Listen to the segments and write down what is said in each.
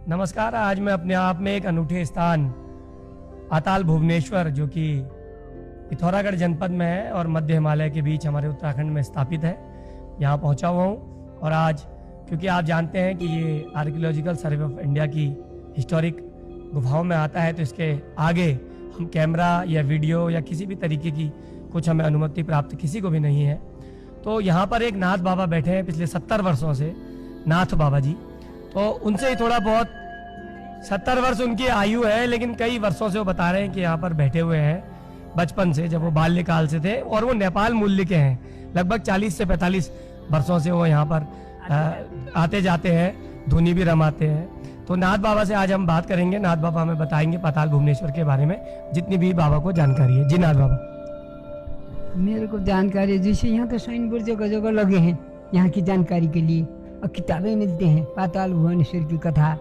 नमस्कार। आज मैं अपने आप में एक अनूठे स्थान पाताल भुवनेश्वर जो कि पिथौरागढ़ जनपद में है और मध्य हिमालय के बीच हमारे उत्तराखंड में स्थापित है, यहाँ पहुँचा हुआ हूँ। और आज क्योंकि आप जानते हैं कि ये आर्कियोलॉजिकल सर्वे ऑफ इंडिया की हिस्टोरिक गुफाओं में आता है, तो इसके आगे हम कैमरा या वीडियो या किसी भी तरीके की कुछ हमें अनुमति प्राप्त किसी को भी नहीं है। तो यहाँ पर एक नाथ बाबा बैठे हैं पिछले 70 वर्षों से, नाथ बाबा जी। तो उनसे ही थोड़ा बहुत 70 वर्ष उनकी आयु है, लेकिन कई वर्षों से वो बता रहे हैं कि यहाँ पर बैठे हुए हैं बचपन से, जब वो बाल्यकाल से थे। और वो नेपाल मूल्य के हैं, लगभग 40 से 45 वर्षों से वो यहाँ पर आते जाते हैं, धुनी भी रमाते हैं। तो नाथ बाबा से आज हम बात करेंगे। नाथ बाबा हमें बताएंगे पाताल भुवनेश्वर के बारे में जितनी भी बाबा को जानकारी है। जी नाथ बाबा। मेरे को जानकारी है, जैसे यहाँ तो साइन बोर्ड जगह जगह लगे हैं यहाँ की जानकारी के लिए, और किताबें मिलते हैं पाताल भुवनेश्वर की कथा।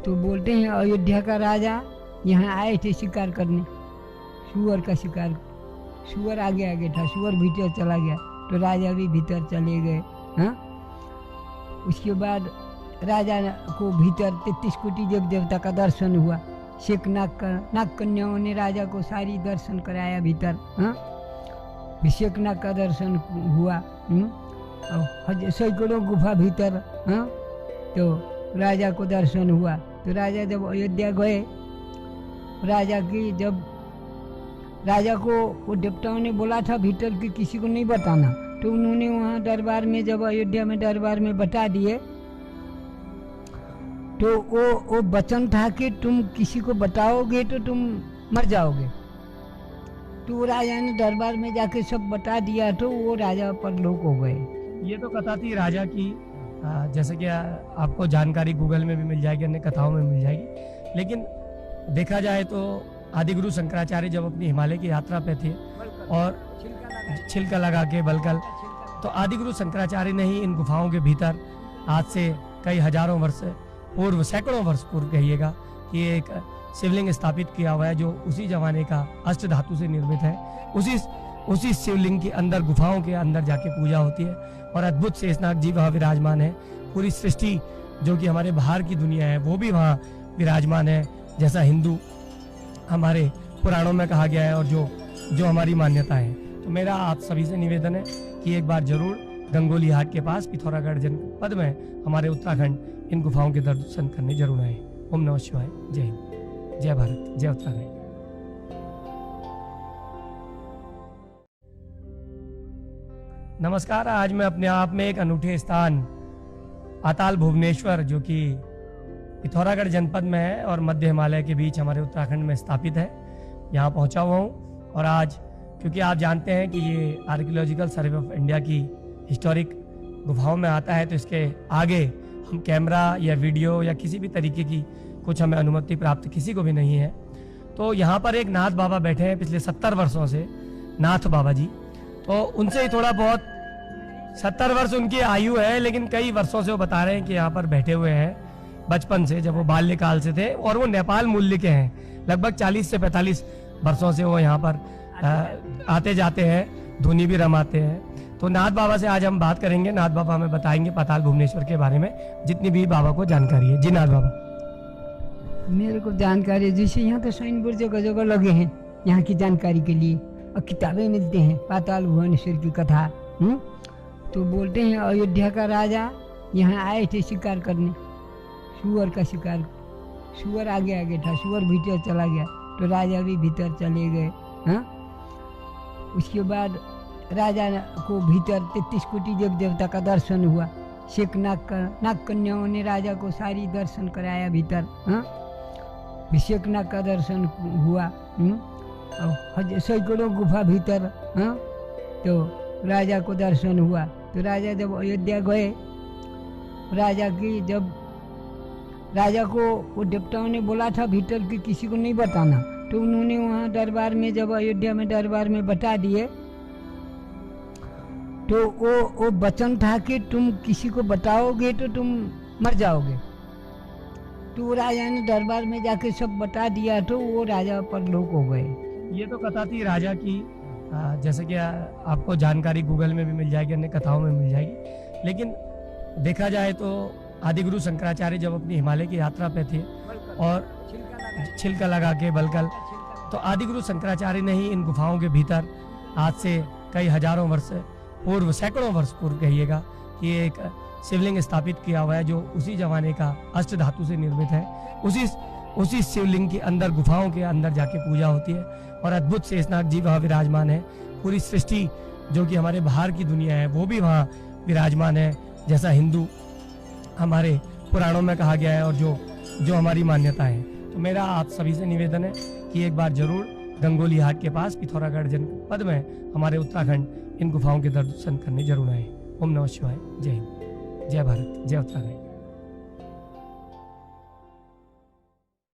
तो बोलते हैं अयोध्या का राजा यहाँ आए थे शिकार करने, सुअर का शिकार। सुअर आगे आगे था, सुअर भीतर चला गया तो राजा भी भीतर चले गए। उसके बाद राजा को भीतर 33 कोटि देव देवता का दर्शन हुआ। शेख नाग कन्याओं ने राजा को सारी दर्शन कराया भीतर। शेख नाग का दर्शन हुआ। सैकड़ों गुफा भीतर। तो राजा को दर्शन हुआ। तो राजा जब अयोध्या गए, राजा को वो देवताओं ने बोला था भीतर कि किसी को नहीं बताना, तो उन्होंने वहाँ दरबार में, जब अयोध्या में दरबार में बता दिए, तो वो वचन था कि तुम किसी को बताओगे तो तुम मर जाओगे। तो राजा ने दरबार में जाके सब बता दिया, तो वो राजा परलोक हो गए। ये तो कथा थी राजा की, जैसे कि आपको जानकारी गूगल में भी मिल जाएगी, अन्य कथाओं में मिल जाएगी। लेकिन देखा जाए तो आदिगुरु शंकराचार्य जब अपनी हिमालय की यात्रा पे थे और छिलका लगा के बलकल, तो आदिगुरु शंकराचार्य ने ही इन गुफाओं के भीतर आज से कई हजारों वर्ष पूर्व, सैकड़ों वर्ष पूर्व कहिएगा, कि एक शिवलिंग स्थापित किया हुआ है जो उसी जमाने का अष्ट धातु से निर्मित है। उसी शिवलिंग के अंदर, गुफाओं के अंदर जाके पूजा होती है और अद्भुत शेषनाग जी वहाँ विराजमान है। पूरी सृष्टि जो कि हमारे बाहर की दुनिया है वो भी वहाँ विराजमान है, जैसा हिंदू हमारे पुराणों में कहा गया है और जो हमारी मान्यता है। तो मेरा आप सभी से निवेदन है कि एक बार जरूर गंगोली हाट के पास पिथौरागढ़ जनपद में हमारे उत्तराखंड इन गुफाओं के दर्शन करने जरूर आए। ओम नमः शिवाय। जय हिंद, जय भारत, जय उत्तराखंड। नमस्कार। आज मैं अपने आप में एक अनूठे स्थान पाताल भुवनेश्वर जो कि पिथौरागढ़ जनपद में है और मध्य हिमालय के बीच हमारे उत्तराखंड में स्थापित है, यहाँ पहुँचा हुआ हूँ। और आज क्योंकि आप जानते हैं कि ये आर्कियोलॉजिकल सर्वे ऑफ इंडिया की हिस्टोरिक गुफाओं में आता है, तो इसके आगे हम कैमरा या वीडियो या किसी भी तरीके की कुछ हमें अनुमति प्राप्त किसी को भी नहीं है। तो यहाँ पर एक नाथ बाबा बैठे हैं पिछले 70 वर्षों से, नाथ बाबा जी। तो उनसे ही थोड़ा बहुत 70 वर्ष उनकी आयु है, लेकिन कई वर्षों से वो बता रहे हैं कि यहाँ पर बैठे हुए हैं बचपन से, जब वो बाल्यकाल से थे। और वो नेपाल मूल्य के हैं, लगभग 40 से 45 वर्षों से वो यहाँ पर आते जाते हैं, धुनी भी रमाते हैं। तो नाथ बाबा से आज हम बात करेंगे। नाथ बाबा हमें बताएंगे पाताल भुवनेश्वर के बारे में जितनी भी बाबा को जानकारी है। जी नाथ बाबा। मेरे को जानकारी है, जैसे यहाँ तो साइन बोर्ड जगह जगह लगे हैं यहाँ की जानकारी के लिए, और किताबें मिलते हैं पाताल भुवनेश्वर की कथा। तो बोलते हैं अयोध्या का राजा यहाँ आए थे शिकार करने, सुअर का शिकार। सुअर आगे आगे था, सुअर भीतर चला गया तो राजा भी भीतर चले गए। उसके बाद राजा को भीतर 33 कोटि देव देवता का दर्शन हुआ। शेख नाग कन्याओं ने राजा को सारी दर्शन कराया भीतर। शेख नाग का दर्शन हुआ। सैकड़ों गुफा भीतर। तो राजा को दर्शन हुआ। तो राजा जब अयोध्या गए, राजा को वो देवताओं ने बोला था भीतर कि किसी को नहीं बताना, तो उन्होंने वहाँ दरबार में, जब अयोध्या में दरबार में बता दिए, तो वो वचन था कि तुम किसी को बताओगे तो तुम मर जाओगे। तो राजा ने दरबार में जाके सब बता दिया, तो वो राजा परलोक हो गए। ये तो कथा थी राजा की, जैसे कि आपको जानकारी गूगल में भी मिल जाएगी, अन्य कथाओं में मिल जाएगी। लेकिन देखा जाए तो आदिगुरु शंकराचार्य जब अपनी हिमालय की यात्रा पे थे और छिलका लगा के बलकल, तो आदिगुरु शंकराचार्य ने ही इन गुफाओं के भीतर आज से कई हजारों वर्ष पूर्व, सैकड़ों वर्ष पूर्व कहिएगा, कि एक शिवलिंग स्थापित किया हुआ है जो उसी जमाने का अष्ट धातु से निर्मित है। उसी शिवलिंग के अंदर, गुफाओं के अंदर जाके पूजा होती है और अद्भुत शेषनाग जी वहाँ विराजमान है। पूरी सृष्टि जो कि हमारे बाहर की दुनिया है वो भी वहाँ विराजमान है, जैसा हिंदू हमारे पुराणों में कहा गया है और जो हमारी मान्यता है। तो मेरा आप सभी से निवेदन है कि एक बार जरूर गंगोली हाट के पास पिथौरागढ़ जनपद में हमारे उत्तराखंड इन गुफाओं के दर्शन करने जरूर आए। ओम नमः शिवाय। जय हिंद, जय भारत, जय उत्तराखंड।